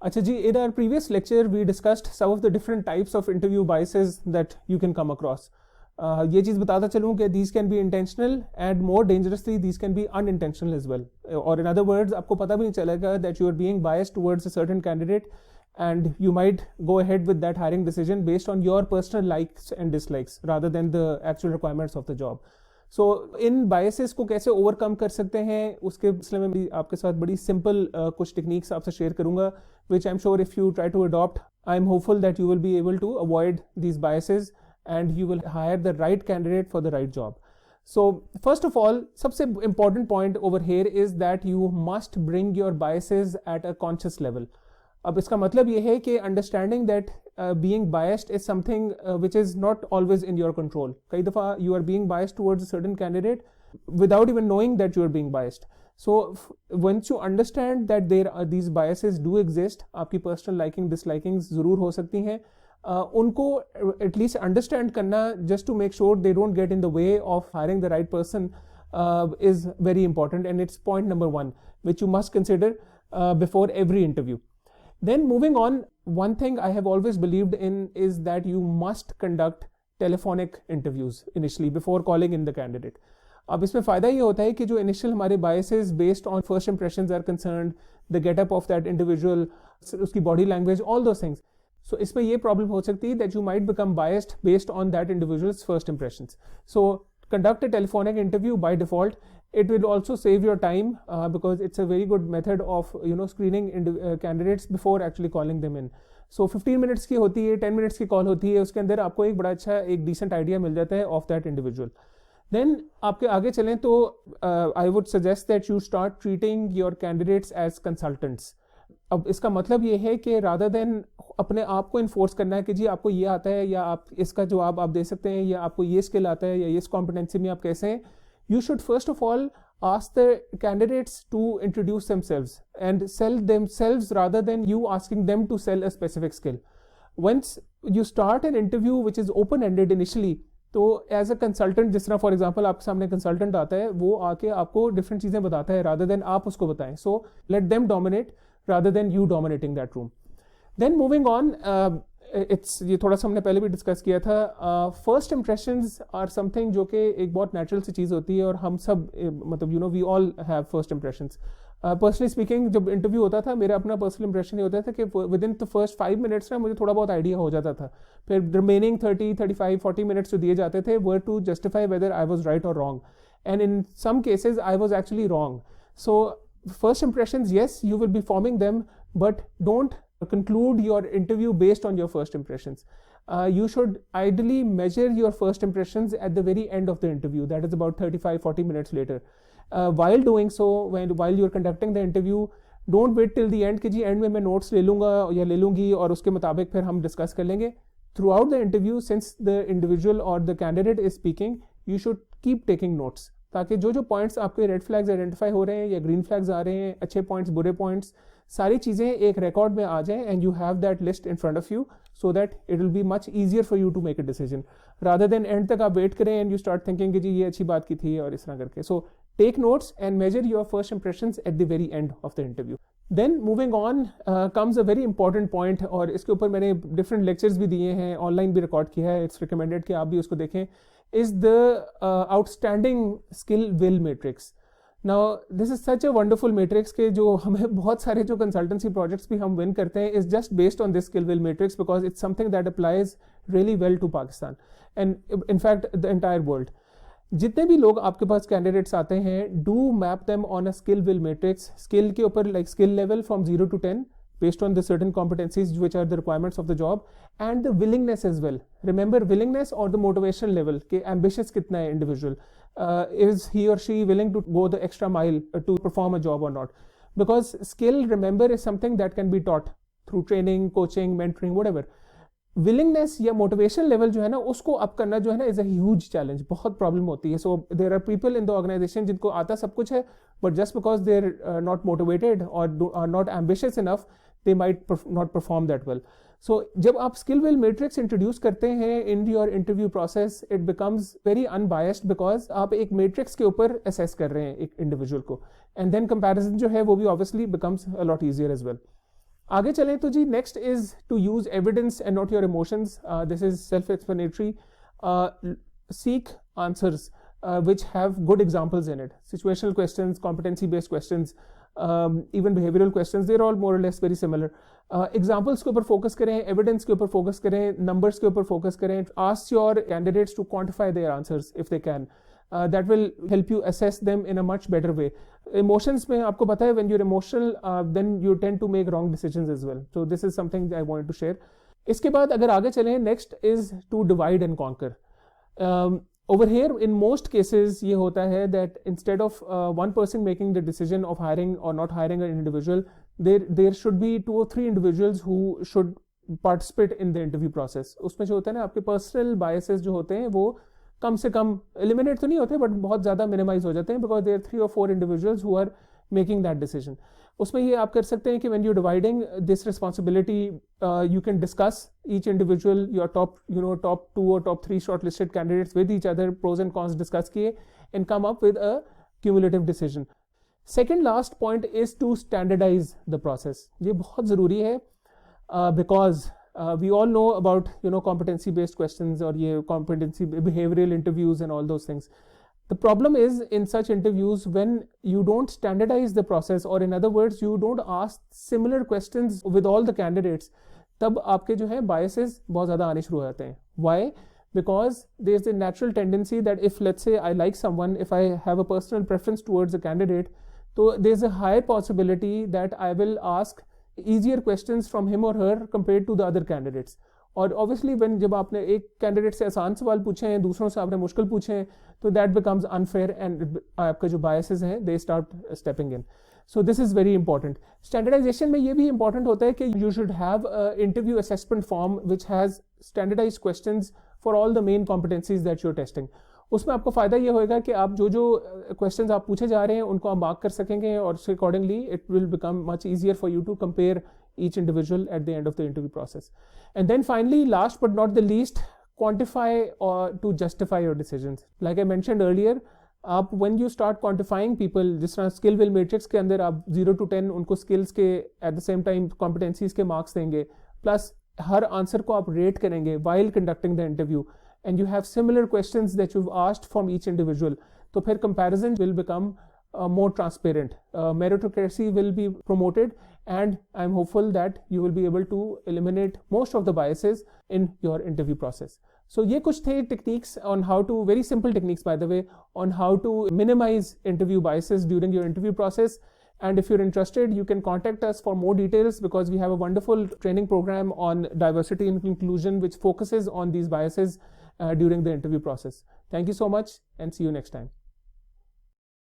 अच्छा जी, in our previous lecture we discussed some of the different types of interview biases that you can come across. ये चीज़ बताता चलूँ कि these can be intentional and more dangerously these can be unintentional as well. Or in other words, आपको पता भी नहीं चलेगा that you are being biased towards a certain candidate and you might go ahead with that hiring decision based on your personal likes and dislikes rather than the actual requirements of the job. So in biases को कैसे overcome कर सकते हैं उसके सिलसिले में भी आपके साथ बड़ी सिंपल कुछ टेक्निक्स आपसे शेयर करूंगा, which I am sure if you try to adopt, I am hopeful that you will be able to avoid these biases and you will hire the right candidate for the right job. So first of all, सबसे important point over here is that you must bring your biases at a conscious level. अब इसका मतलब ये है कि understanding that being biased is something which is not always in your control. कई दफ़ा you are being biased towards a certain candidate without even knowing that you are being biased. So once you understand that there are these biases do exist, आपकी personal liking dislikings ज़रूर हो सकती हैं, उनको at least understand करना just to make sure they don't get in the way of hiring the right person is very important, and it's point number one which you must consider before every interview. Then moving on, one thing I have always believed in is that you must conduct telephonic interviews initially before calling in the candidate. अब इसमें फ़ायदा ये होता है कि जो initial हमारे biases based on first impressions are concerned, the get up of that individual, उसकी body language, all those things. So इसमें ये problem हो सकती है that you might become biased based on that individual's first impressions. So conduct a telephonic interview by default. It will also save your time because it's a very good method of screening candidates before actually calling them in. So 15 minutes की होती है, 10 minutes की call होती है, उसके अंदर आपको एक बड़ा अच्छा एक decent idea मिल जाता है of that individual. Then आपके आगे चलें तो I would suggest that you start treating your candidates as consultants. अब इसका मतलब ये है कि rather than अपने आप को इन्फोर्स करना है कि जी आपको ये आता है या आप इसका जवाब आप दे सकते हैं या आपको ये स्किल आता है या इस कॉम्पिटेंसी में आप कैसे हैं, you should first of all ask the candidates to introduce themselves and sell themselves rather than you asking them to sell a specific skill. Once you start an interview which is open-ended initially, तो as a consultant, जिस तरह for example आपके सामने consultant आता है, वो आके आपको डिफरेंट चीज़ें बताता है रादर देन आप उसको बताएं. So let them dominate rather than you dominating that room. Then moving on, ये थोड़ा सा हमने पहले भी डिस्कस किया था, फर्स्ट इंप्रेशंस आर समथिंग जो कि एक बहुत नेचुरल सी चीज़ होती है और हम सब मतलब we all have first impressions. Personally speaking, जब इंटरव्यू होता था, मेरा अपना पर्सनल इंप्रेशन ये होता था कि with in the first 5 minutes ना मुझे थोड़ा बहुत आइडिया हो जाता था. फिर रिमेनिंग 30, 35, 40 मिनट्स जो दिए जाते थे were to justify whether I was right और wrong, and in some cases I was actually wrong. So first impressions, yes you will be forming them, but don't conclude your interview based on your first impressions. You should ideally measure your first impressions at the very end of the interview, that is about 35-40 minutes later. While doing so, while you're conducting the interview, don't wait till the end कि जी end में मैं notes ले लूँगा या ले लूँगी और उसके मुताबिक फिर हम discuss कर लेंगे. Throughout the interview, since the individual or the candidate is speaking, you should keep taking notes, ताकि जो जो पॉइंट्स आपके रेड फ्लैग्स आइडेंटिफाई हो रहे हैं या ग्रीन फ्लैग्स आ रहे हैं, अच्छे पॉइंट्स, बुरे पॉइंट्स, सारी चीज़ें एक रिकॉर्ड में आ जाएं and you have that list in front of you so that it will be much easier for you to make a decision rather than end तक आप वेट करें एंड यू स्टार्ट थिंकिंग कि जी ये अच्छी बात की थी और इस तरह करके. So take notes and measure your first impressions at the very end of the interview. Then moving on comes a very important point, और इसके ऊपर मैंने डिफरेंट लेक्चर्स भी दिए हैं, ऑनलाइन भी रिकॉर्ड किया है, इट्स रिकमेंडेड कि आप भी उसको देखें, is the outstanding skill will matrix. Now this is such a wonderful matrix कि जो हमें बहुत सारे जो consultancy projects भी हम win करते हैं is just based on this skill will matrix because it's something that applies really well to Pakistan and in fact the entire world. जितने भी लोग आपके पास candidates आते हैं, do map them on a skill will matrix. Skill के ऊपर like skill level from 0 to 10 based on the certain competencies which are the requirements of the job, and the willingness as well. Remember willingness or the motivation level कि ambitious कितना है individual, is he or she willing to go the extra mile to perform a job or not, because skill, remember, is something that can be taught through training, coaching, mentoring, whatever. Willingness या motivation level जो है ना, उसको up करना जो है ना is a huge challenge, बहुत प्रॉब्लम होती है. So there are people in the organisation जिनको आता सब कुछ है, but just because they are not motivated और are not ambitious enough, they might not perform that well. So जब आप स्किल विल मैट्रिक्स इंट्रोड्यूस करते हैं in your interview process, it becomes very unbiased because आप एक matrix के ऊपर assess कर रहे हैं एक इंडिविजुअल को, एंड देन कंपैरिजन जो है वो भी obviously becomes a lot easier as well. आगे चलें तो जी next is to use evidence and not your emotions. This is self explanatory. Seek answers which have good examples in it. Situational questions, competency based questions, even behavioral questions, they're all more or less very similar. Examples के ऊपर focus करें, evidence के ऊपर focus करें, numbers के ऊपर focus करें. Ask your candidates to quantify their answers if they can. That will help you assess them in a much better way. Emotions में आपको पता है, when you're emotional, then you tend to make wrong decisions as well. So this is something I wanted to share. इसके बाद अगर आगे चलें, next is to divide and conquer. Over here, in most cases, ये होता है that instead of one person making the decision of hiring or not hiring an individual, there should be 2 or 3 individuals who should participate in the interview process. उसमें जो होता है ना, आपके personal biases जो होते हैं वो कम से कम eliminate तो नहीं होते, but बहुत ज़्यादा minimize हो जाते हैं, because there are 3 or 4 individuals who are making that decision. उसमें ये आप कर सकते हैं कि when you're dividing this responsibility, you can discuss each individual, your top 2 or top 3 shortlisted candidates with each other, pros and cons discuss किए and come up with a cumulative decision. Second last point is to standardize the process. ये बहुत ज़रूरी है because we all know about competency based questions और ये competency behavioral interviews and all those things. The problem is in such interviews when you don't standardize the process, or in other words you don't ask similar questions with all the candidates, तब आपके जो है biases बहुत ज़्यादा आने शुरू हो जाते हैं. Why? Because there's a natural tendency that if let's say I like someone, if I have a personal preference towards a candidate, so there's a high possibility that I will ask easier questions from him or her compared to the other candidates. और obviously when जब आपने एक candidate से आसान सवाल पूछे हैं, दूसरों से आपने मुश्किल पूछे हैं, तो दैट बिकम्स अनफेयर एंड आपके जो बायसेस हैं they start stepping in. So this is very important. Standardization में ये भी इंपॉर्टेंट होता है कि you should have interview assessment form which has standardized questions for all the main competencies that you are testing. उसमें आपको फ़ायदा ये होएगा कि आप जो क्वेश्चंस आप पूछे जा रहे हैं उनको आप मार्क कर सकेंगे, और उसके accordingly it will become much easier for you to compare each individual at the end of the interview process. And then finally, last but not the least, quantify or to justify your decisions. Like I mentioned earlier, आप when you start quantifying people, जिस तरह skill will matrix के अंदर आप 0 to 10 उनको skills के at the same time competencies के marks देंगे, plus हर answer को आप rate करेंगे while conducting the interview, and you have similar questions that you've asked from each individual, तो फिर comparison will become more transparent. Meritocracy will be promoted, and I'm hopeful that you will be able to eliminate most of the biases in your interview process. So ये कुछ थे techniques on how to, very simple techniques by the way, on how to minimize interview biases during your interview process. And if you're interested, you can contact us for more details, because we have a wonderful training program on diversity and inclusion which focuses on these biases during the interview process. Thank you so much, and see you next time.